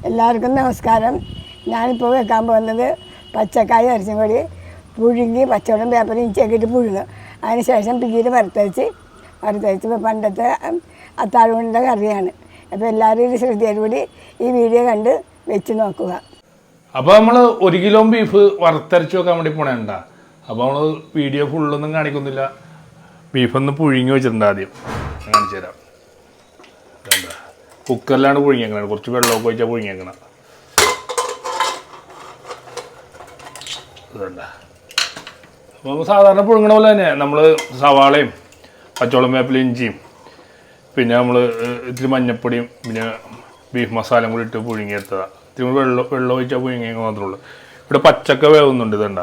എല്ലാവർക്കും നമസ്കാരം. ഞാനിപ്പോൾ വെക്കാൻ പോകുന്നത് പച്ചക്കായ ഇറച്ചും കൂടി പുഴുങ്ങി പച്ചവെള്ളം പേപ്പറും ഇഞ്ചിയൊക്കെ ഇട്ട് പുഴുങ്ങും. അതിന് ശേഷം പീര് വറുത്തരച്ച് പണ്ടത്തെ അത്താഴൂണിൻ്റെ കറിയാണ്. അപ്പോൾ എല്ലാവരും ഒരു ശ്രദ്ധയോടുകൂടി ഈ വീഡിയോ കണ്ട് വെച്ച് നോക്കുക. അപ്പോൾ നമ്മൾ 1 കിലോ ബീഫ് വറുത്തരച്ച് വെക്കാൻ വേണ്ടി പോണേണ്ട. അപ്പോൾ നമ്മൾ വീഡിയോ ഫുള്ളൊന്നും കാണിക്കുന്നില്ല. ബീഫൊന്ന് പുഴുങ്ങി വെച്ചിട്ടുണ്ട്. ആദ്യം കാണിച്ചു തരാം. കുക്കറിലാണ് പുഴുങ്ങിയേക്കണത്. കുറച്ച് വെള്ളമൊക്കെ ഒഴിച്ചാൽ പുഴുങ്ങിയേക്കണം. ഇതല്ല. അപ്പോൾ സാധാരണ പുഴുങ്ങണ പോലെ തന്നെ നമ്മൾ സവാളയും പച്ചവെള്ളം വേപ്പില ഇഞ്ചിയും പിന്നെ നമ്മൾ ഇത്തിരി മഞ്ഞപ്പൊടിയും പിന്നെ ബീഫ് മസാലയും കൂടി ഇട്ട് പുഴുങ്ങിയെടുത്തതാണ്. ഇത്തിരി വെള്ളം ഒഴിച്ചാൽ പുഴുങ്ങിയെങ്കിൽ മാത്രമേ ഉള്ളൂ. ഇവിടെ പച്ചക്ക വേവുന്നുണ്ട്. ഇതണ്ട,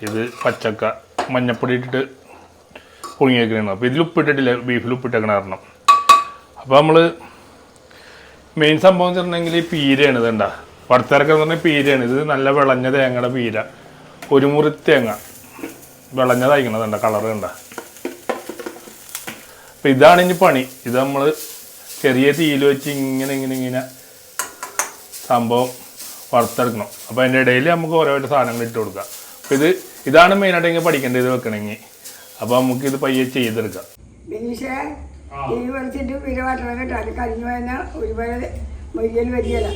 ഇത് പച്ചക്ക മഞ്ഞപ്പൊടി ഇട്ടിട്ട് പുഴുങ്ങിയേക്കണതാണ്. അപ്പോൾ ഇതിൽ ഉപ്പിട്ടിട്ടില്ല, ബീഫിൽ ഉപ്പിട്ടേക്കണ കാരണം. അപ്പോൾ നമ്മൾ മെയിൻ സംഭവം എന്ന് പറഞ്ഞിട്ടുണ്ടെങ്കിൽ ഈ പീരയാണ്. ഇതണ്ട, വറുത്തരക്കെന്ന് പറഞ്ഞാൽ പീരയാണ്. ഇത് നല്ല വിളഞ്ഞ തേങ്ങയുടെ പീര, ഒരു മുറി തേങ്ങ വിളഞ്ഞതായിക്കണതുണ്ട, കളറ് കണ്ട. അപ്പം ഇതാണ് ഇനി പണി. ഇത് നമ്മൾ ചെറിയ തീയിൽ വെച്ച് ഇങ്ങനെ സംഭവം വറുത്തെടുക്കണം. അപ്പോൾ അതിൻ്റെ ഇടയിൽ നമുക്ക് ഓരോ സാധനങ്ങൾ ഇട്ട് കൊടുക്കാം. അപ്പോൾ ഇതാണ് മെയിനായിട്ട് ഇങ്ങനെ പഠിക്കേണ്ടത്, ഇത് വെക്കണമെങ്കിൽ. അപ്പോൾ നമുക്ക് ഇത് പയ്യെ ചെയ്തെടുക്കാം. തീ വരച്ചിട്ട് പീര വാട്ടണം കേട്ടോ. അത് കരിഞ്ഞു കഴിഞ്ഞാൽ ഒരുപാട് മൊയ്യൽ വരികയില്ല.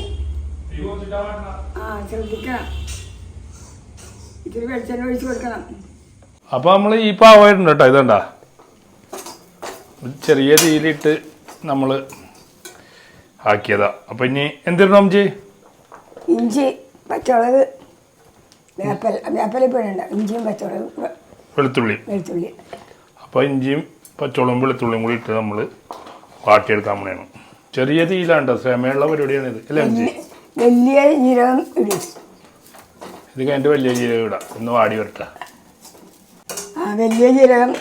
ശ്രദ്ധിക്കണം. ഇത്തിരി വെളിച്ചെണ്ണ ഒഴിച്ച് കൊടുക്കണം. അപ്പോൾ നമ്മൾ ഈ പാവായിട്ടുണ്ട് കേട്ടോ. ഇതണ്ട, ചെറിയ തീയിലിട്ട് നമ്മൾ ആക്കിയതാ. അപ്പോൾ ഇനി എന്തിടണം അമ്മച്ചി? ഇഞ്ചി, പച്ചമുളക്, വേപ്പലപ്പുഴുണ്ട്. ഇഞ്ചിയും പച്ചമുളകും വെളുത്തുള്ളി. അപ്പോൾ ഇഞ്ചിയും പച്ചമുളകും വെളുത്തുള്ളിയും കൂടി ഇട്ട് നമ്മൾ വാട്ടിയെടുക്കാൻ വേണം. ചെറിയ തീയിലാണ്ട്, ശ്രമയുള്ള പരിപാടിയാണിത് അല്ലേ അമ്മച്ചി? വലിയ ജീരകം ഇടും. ഇത് കഴിഞ്ഞിട്ട് വലിയ ജീരകം ഇടാം. ഒന്ന് വാടി വരട്ടെ. വലിയ ജീരകം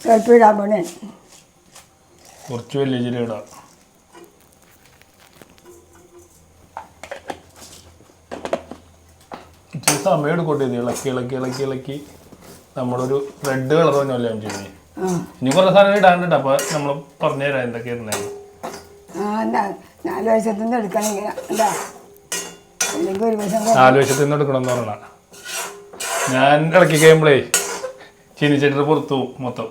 സ്വല്പം ഇടാൻ പോണേ. കുറച്ച് വലിയ ജീരകം ഇടാം. ഇച്ചിരി സമയം എടുക്കട്ടെ. ഇത് ഇളക്കി നമ്മളൊരു റെഡ് കളർ തന്നെയല്ലേ അമ്മച്ചി? ഇനി കുറേ സാധനം ഇടാണ്ട്. അപ്പോൾ നമ്മൾ പറഞ്ഞുതരാം എന്തൊക്കെയായിരുന്നു. 4 വയസ്സത്തു നിന്ന് എടുക്കണം ഇങ്ങനെ. 4 വയസ്സത്തു നിന്ന് എടുക്കണം എന്ന് പറഞ്ഞാൽ ഞാൻ ഇളക്കി കഴിയുമ്പോഴേ ചീനിച്ചിട്ട് പുറത്തു പോകും മൊത്തം.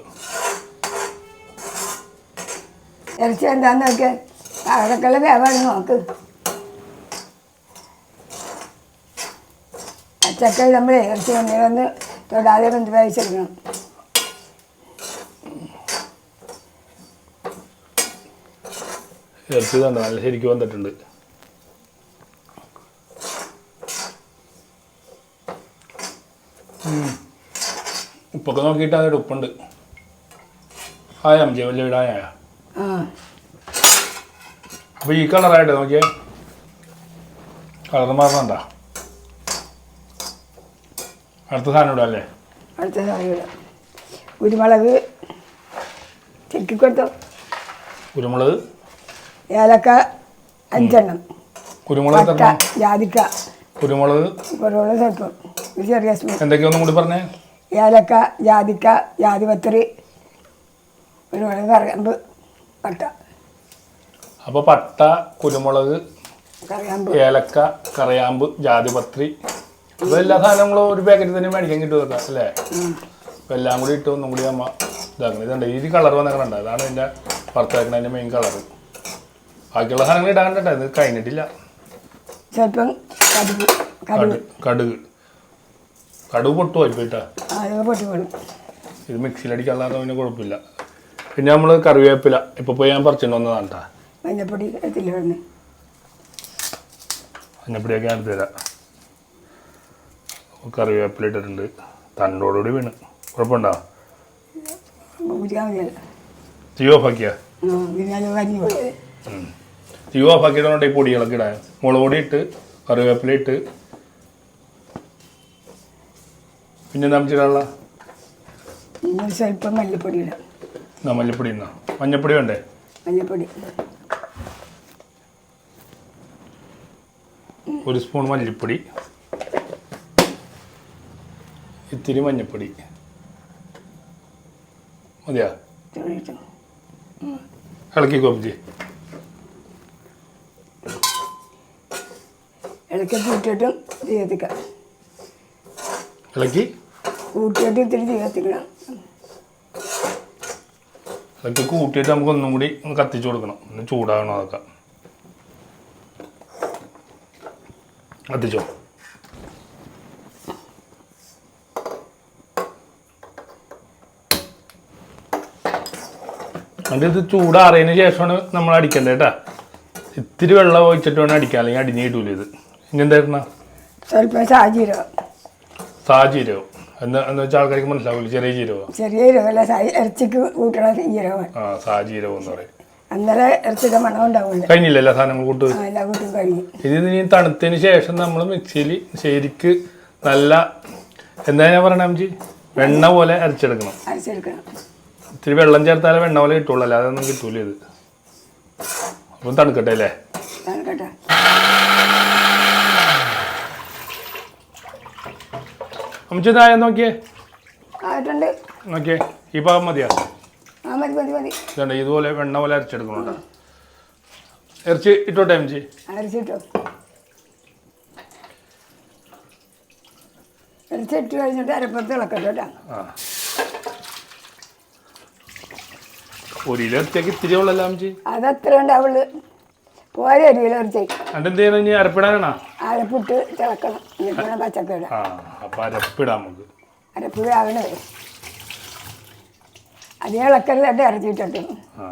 ഇറച്ചി എന്താന്ന് നോക്ക്. അവിടെക്കുള്ള വേവാണ് നോക്ക്. ചക്ക നമ്മളെ ഇറച്ചി വന്ന് തൊടാതെ വെന്ത് വേവിച്ചെടുക്കണം. ഇറച്ചി തന്നെ നല്ല ശരിക്കും വന്നിട്ടുണ്ട്. ഉപ്പൊക്കെ നോക്കിയിട്ട് അതിൻ്റെ ഉപ്പുണ്ട്. ആയ അമ്മച്ചി വലിയ വീടായ. അപ്പോൾ ഈ കളറായിട്ട് നോക്കിയേ, കളർ മാറണണ്ട. അടുത്ത സാധനം ഇടാം അല്ലേ? അടുത്ത സാധനം ഇടാം. കുരുമുളക് ചെക്കിക്കൊടുത്തോ. കുരുമുളക്, ഏലക്ക 5 എണ്ണം, കുരുമുളക്, ജാതിക്ക, കുരുമുളക് സ്വല്പം, ഒരു ചെറിയ സ്പൂൺ. എന്തൊക്കെയൊന്നും കൂടി പറഞ്ഞേ? ഏലക്ക, ജാതിക്ക, ജാതിപത്രി, കുരുമുളക്, കറിയാമ്പ്, പട്ട. അപ്പോൾ പട്ട, കുരുമുളക്, ഏലക്ക, കറിയാമ്പ്, ജാതിപത്രി, അപ്പോൾ എല്ലാ സാധനങ്ങളും ഒരു പാക്കറ്റിൽ തന്നെ മേടിക്കാൻ കിട്ടുമല്ലോ അല്ലേ? അപ്പോൾ എല്ലാം കൂടി ഇട്ട് ഒന്നും കൂടി അമ്മ ഇതാക്കണം. ഇതുണ്ട് ഈ കളർ വന്നിട്ടുണ്ട്. അതാണ് ഇതിൻ്റെ വറുത്തരക്കണതിൻ്റെ മെയിൻ കളർ. ബാക്കിയുള്ള സാധനങ്ങൾ ഇടാണ്ടിട്ട് ഇത് കഴിഞ്ഞിട്ടില്ല. കടുക് പൊട്ടുമായിരിക്കും കേട്ടോ. ഇത് മിക്സിയിലടിക്കാനുള്ള പിന്നെ കുഴപ്പമില്ല. പിന്നെ നമ്മൾ കറിവേപ്പില ഇപ്പോൾ പോയി ഞാൻ പറിച്ചിട്ട് വന്നതാണ് കേട്ടോ. മഞ്ഞപ്പൊടിയൊക്കെ ഞാൻ എടുത്ത് തരാം. കറിവേപ്പില ഇട്ടിട്ടുണ്ട്. തണ്ടോടുകൂടി വീണ് കുഴപ്പമുണ്ടോ? തീ ഓഫാക്കിയാ? തീ ഓഫാക്കിയതുകൊണ്ട് ഈ പൊടികളൊക്കെ ഇടാൻ. മുളക് പൊടി ഇട്ട്, കറിവേപ്പില ഇട്ട്, പിന്നെ എന്താ വെച്ചിട്ടുള്ള സ്വല്പം മല്ലിപ്പൊടി ഇടാം. മല്ലിപ്പൊടി ഇന്നാ. മഞ്ഞപ്പൊടി വേണ്ടേ? മഞ്ഞപ്പൊടി 1 സ്പൂൺ മല്ലിപ്പൊടി, ഇത്തിരി മഞ്ഞപ്പൊടി മതിയാ? ഇളക്കി കോപ്പിച്ച് ഇളക്കി കൂട്ടിയിട്ടും തീ കത്തിക്കാം. ഇളക്കി കൂട്ടിയിട്ട് ഇത്തിരി തീ കത്തിക്കണം. അതൊക്കെ കൂട്ടിയിട്ട് നമുക്ക് ഒന്നും കൂടി ഒന്ന് കത്തിച്ചു കൊടുക്കണം. ഒന്ന് ചൂടാകണം. അതൊക്കെ കത്തിച്ചോ. എന്നിട്ട് ഇത് ചൂടാറിയതിന് ശേഷമാണ് നമ്മൾ അടിക്കേണ്ടത് കേട്ടാ. ഇത്തിരി വെള്ളം ഒഴിച്ചിട്ട് വേണം അടിക്കാൻ, അല്ലെങ്കിൽ അടിഞ്ഞ് കിട്ടൂല ഇത്. ഇനി എന്തായിരുന്ന സ്വല്പം സാജീരകം. സാജീരകം എന്ന് വെച്ചാൽ ആൾക്കാർക്ക് മനസ്സിലാവില്ല. ചെറിയ ജീരകം. ചെറിയ ജീരകമല്ല, ഇറച്ചിക്ക് കൂട്ടണ ജീരകം. ആ സാജീരകം എന്ന് പറയും. അന്നേരം ഇറച്ചിയുടെ മണം ഉണ്ടാവില്ല. കഴിഞ്ഞില്ല എല്ലാ സാധനങ്ങൾ കൂട്ട്. എല്ലാ കൂട്ടും കഴിഞ്ഞു. ഇത് ഇനി തണുത്തതിന് ശേഷം നമ്മൾ മിക്സിയിൽ ശരിക്ക് നല്ല എന്താ ഞാൻ പറയണ അമ്മച്ചി, വെണ്ണ പോലെ അരച്ചെടുക്കണം. അരച്ചെടുക്കണം. ഇത്തിരി വെള്ളം ചേർത്താലേ വെണ്ണ പോലെ കിട്ടുള്ളൂ, അല്ലാതെ ഒന്നും കിട്ടൂല ഇത്. അപ്പം തണുക്കട്ടെ അല്ലേ? തണുക്കട്ടെ. അമ്മച്ചി ഇതായ നോക്കിയേ. ആയിട്ടുണ്ട്. നോക്കിയേ ഈ ഭാഗം മതിയാ? ആ മതി മതി മതി. ഇതുണ്ട് ഇതുപോലെ വെണ്ണ പോലെ അരച്ചെടുക്കണുണ്ടോ? ഇറച്ചി ഇട്ടോട്ടെ അമ്മച്ചി? അരച്ചിട്ടോ. ഇറച്ചിട്ട് കഴിഞ്ഞിട്ട് അരപ്പുറത്ത് ഇളക്കട്ടോ കേട്ടോ. ആ 1 കിലോ ഇറച്ചിയൊക്കെ ഇത്തിരി ഉള്ളല്ലോ അമ്മച്ചി? അതത്ര ഉണ്ടാവുള്ളൂ. പോരെ 1 കിലോ ഇറച്ചി. എന്ത് ചെയ്യണം ഇനി? അരപ്പിടാനാണോ? അരപ്പിട്ട് തിളക്കണം. എന്നിട്ടാണ് പച്ചക്കറി. ആ അപ്പം അരപ്പിടാം നമുക്ക്. അരപ്പ് ആവണേ. അതേ ഇളക്കരുതായിട്ട് ഇറച്ചിട്ടിട്ടു. ആ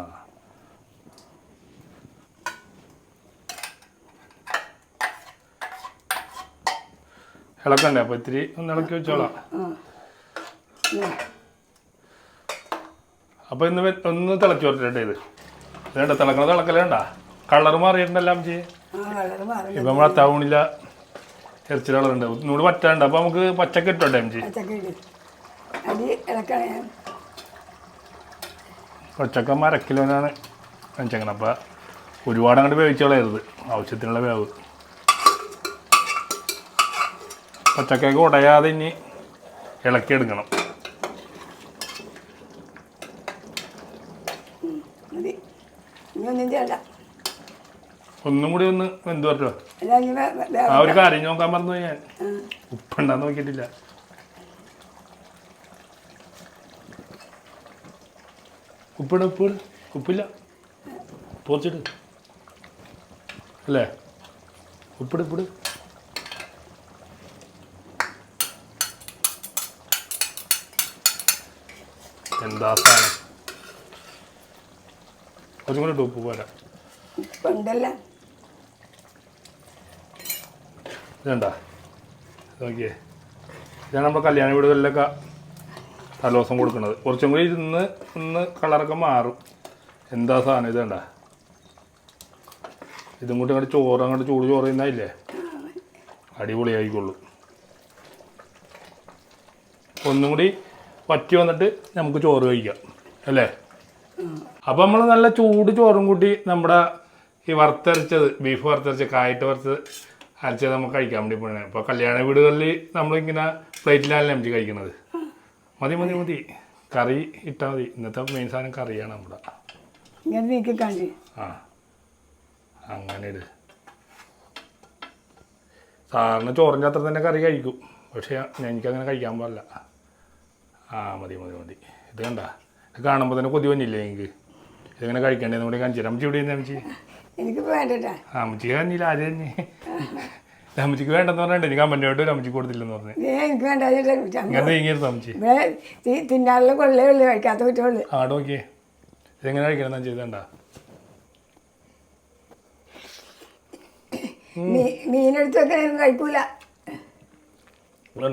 ഇളക്കണ്ടേ? അപ്പം ഇത്തിരി ഒന്ന് ഇളക്കി വെച്ചോളാം. അപ്പോൾ ഇന്ന് ഒന്ന് തിളച്ച് വരട്ടെ. ഇത് വേണ്ട തിളക്കണത് തിളക്കലേണ്ട. കളർ മാറിയിട്ടുണ്ടല്ലോ അമ്മച്ചി. ഇപ്പം നമ്മളെ ടൗണില ഇറച്ചി കളറുണ്ട്. ഒന്നുകൂടി പറ്റാണ്ട്. അപ്പോൾ നമുക്ക് പച്ചക്ക ഇട്ടോട്ടെ അമ്മച്ചി? പച്ചക്ക 1/2 കിലോനാണ് വെച്ചേക്കണം. അപ്പോൾ ഒരുപാട് അങ്ങോട്ട് വേവിച്ച് കളയരുത്. ആവശ്യത്തിനുള്ള വേവ്. പച്ചക്കയൊക്കെ ഉടയാതെ ഇനി ഇളക്കിയെടുക്കണം. ഒന്നും കൂടി ഒന്ന് വെന്ത് പറ്റുമോ? ആ ഒരു കാര്യം നോക്കാൻ മറന്നു ഞാൻ. ഉപ്പുണ്ടാന്ന് നോക്കിയിട്ടില്ല. ഉപ്പില്ല. പോച്ചിട്ട് അല്ലേ? ഉപ്പിട്. എന്താ സാധനം? കുറച്ചും കൂടി ഉപ്പ് പോരാ. ഇതണ്ട നോക്കിയേ. ഇതാണ് നമ്മുടെ കല്യാണ വീടുകളിലൊക്കെ തലേദിവസം കൊടുക്കുന്നത്. കുറച്ചും കൂടി ഒന്ന് കളറൊക്കെ മാറും. എന്താ സാധനം ഇതണ്ട. ഇതും കൂടി അങ്ങോട്ട് ചൂട് ചോറ് തിന്നായില്ലേ അടിപൊളിയായിക്കൊള്ളു. ഒന്നും കൂടി വറ്റി വന്നിട്ട് നമുക്ക് ചോറ് കഴിക്കാം അല്ലേ? അപ്പം നമ്മൾ നല്ല ചൂട് ചോറും കൂട്ടി നമ്മുടെ ഈ വറുത്തരച്ചത്, ബീഫ് വറുത്തരച്ച് കായിട്ട് വറുത്ത് അരച്ചത് നമുക്ക് കഴിക്കാൻ വേണ്ടി പോകണേ. അപ്പോൾ കല്യാണ വീടുകളിൽ നമ്മളിങ്ങനെ പ്ലേറ്റിലാണല്ലേ നമുക്ക് കഴിക്കുന്നത്. മതി കറി ഇട്ടാൽ മതി. ഇന്നത്തെ മെയിൻ സാധനം കറിയാണ് നമ്മുടെ. ആ അങ്ങനെ ഇട്. സാധാരണ ചോറിൻ്റെ അത്ര തന്നെ കറി കഴിക്കും. പക്ഷേ എനിക്കങ്ങനെ കഴിക്കാൻ പാടില്ല. ആ മതി. ഇത് കണ്ട, ഇത് കാണുമ്പോൾ തന്നെ കൊതി വന്നില്ലേ എനിക്ക്? ഇതെങ്ങനെ കഴിക്കണ്ടേന്ന് കൂടി കാണിച്ചു തരാം. അമ്മച്ചി ഇവിടെ അമ്മച്ചി? അമ്മച്ചി കാണില്ല. ആര് തന്നെ അമ്മച്ചിക്ക് വേണ്ടെന്ന് പറഞ്ഞിട്ട് എനിക്ക് കമ്മൻ്റായിട്ട് ഒരു അമ്മച്ചിക്ക് കൊടുത്തില്ലെന്ന് പറഞ്ഞു. ഇങ്ങനെ നീങ്ങിയിരുന്നു അമ്മച്ചി. തിന്നാനുള്ള കൊള്ളേ ഉള്ളു, കഴിക്കാത്ത കുറ്റമുള്ളു. ആട് നോക്കിയേ. ഇതെങ്ങനെ കഴിക്കണം ചെയ്തണ്ട. മീനെടുത്ത് വെക്കണേലും കഴിക്കൂല.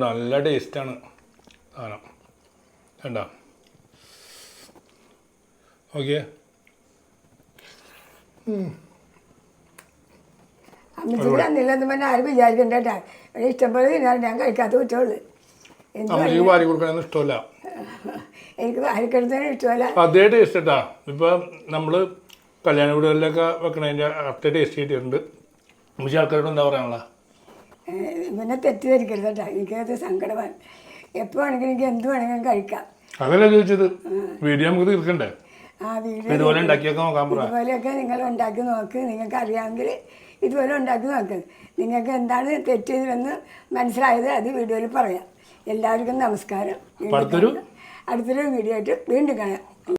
നല്ല ടേസ്റ്റാണ് സാധനം. കണ്ടോ? ഓക്കെ. അമ്മച്ചിക്ക് തന്നില്ലെന്ന് പറഞ്ഞാൽ ആരും വിചാരിക്കണ്ട കേട്ടാ. ഇഷ്ടംപോലെ തിന്നാറ്, ഞാൻ കഴിക്കാത്ത കുറ്റമുള്ളു. വാരി കൊടുക്കണമെന്ന് ഇഷ്ടമല്ല എനിക്ക് വാരിക്കെടുത്തതിന് ഇഷ്ടമല്ല. അതേ ടേസ്റ്റ് കേട്ടാ. ഇപ്പം നമ്മൾ കല്യാണ വീടുകളിലൊക്കെ വെക്കണതിൻ്റെ അത്ര ടേസ്റ്റ് കിട്ടിയിട്ടുണ്ട്. അമ്മച്ചി ആൾക്കാരോട് എന്താ പറയാനുള്ള? പിന്നെ തെറ്റിദ്ധരിക്കരുത് കേട്ടോ. എനിക്കത് സങ്കടമാണ്. എപ്പോൾ വേണമെങ്കിലും എനിക്ക് എന്ത് വേണമെങ്കിലും കഴിക്കാം. അതല്ലേ ചോദിച്ചത്. വീഡിയോ നമുക്ക് തീർക്കണ്ടേ? ആ വീഡിയോ ഇതുപോലെ ഉണ്ടാക്കിയൊക്കെ നോക്കാൻ പറയാം. ഇതുപോലെയൊക്കെ നിങ്ങൾ ഉണ്ടാക്കി നോക്ക്. നിങ്ങൾക്ക് അറിയാമെങ്കിൽ ഇതുപോലെ ഉണ്ടാക്കി നോക്കുന്നത്. നിങ്ങൾക്ക് എന്താണ് തെറ്റിയതെന്ന് മനസ്സിലായത് അത് വീഡിയോയിൽ പറയാം. എല്ലാവർക്കും നമസ്കാരം. അടുത്തൊരു അടുത്തൊരു വീഡിയോ ആയിട്ട് വീണ്ടും കാണാം.